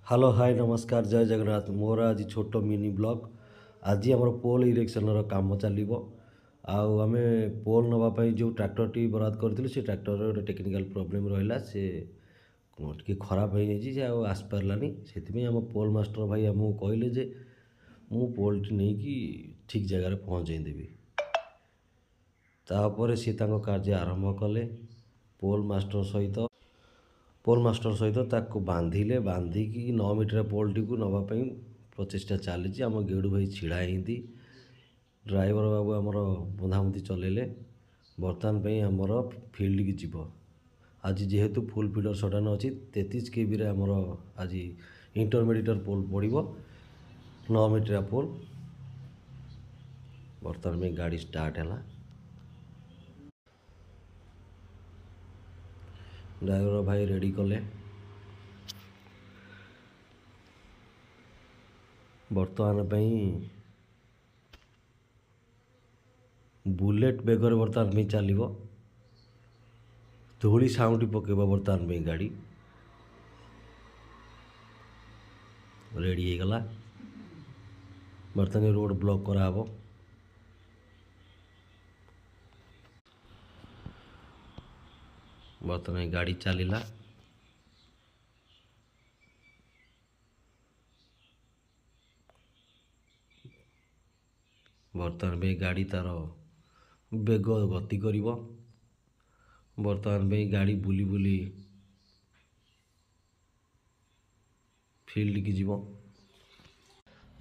Hello hi नमस्कार जय जगन्नाथ मोर आज छोट मिनी ब्लॉग आज आम पोल इरेक्शन काम चलो आम पोल नापी जो ट्रैक्टर टी बराद करूँ से ट्रैक्टर गोटे टेक्निकल प्रोब्लेम रहा से टे खराब हो जाए आसपारानी से आम पोल मास्टर भाई आमको कहले जे मु पोल टी नहीं कि ठीक जगह पहुँचेदेवी तापर सी कार्य आरंभ कले पोल मास्टर सहित ताको बांधिले बांधिकी 9 मीटर पोलटी को नापी प्रचेषा चली आम गेडू भाई छिड़ा ही ड्राइवर बाबू आमर बंधाबंधी चलेले बर्तमान आमर फिल्ड की जीव आज जेहेतु फुल फीडर सडान अच्छी 33 केबी आमर आज इंटरमीडिएटर पोल पड़ो 9 मीटर पोल बर्तमान में गाड़ी स्टार्ट है ड्राइवर भाई रेडी कले बर्तमान बुलेट बेगर बर्तमान में चलो धूली साउंड पकेब बर्तमान में गाड़ी रेडी होगला बर्तमान रोड ब्लॉक कराब बर्तमान गाड़ी चलला बर्तमान में गाड़ी तार बेग गति कर बर्तमान में गाड़ी बुली बुली फील्ड की जीव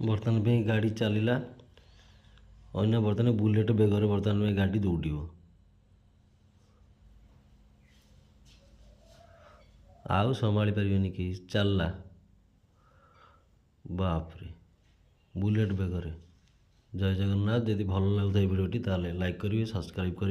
बर्तमान में गाड़ी चलला अन्य बर्तमान बुलेट बेगर बर्तमान में गाड़ी दौड़ आउ संभाली पारे कि चलला बापरे बुलेट बेगर जय जगन्नाथ जदि भल लगुता भिडियोटी ताले लाइक करेंगे सब्सक्राइब करेंगे।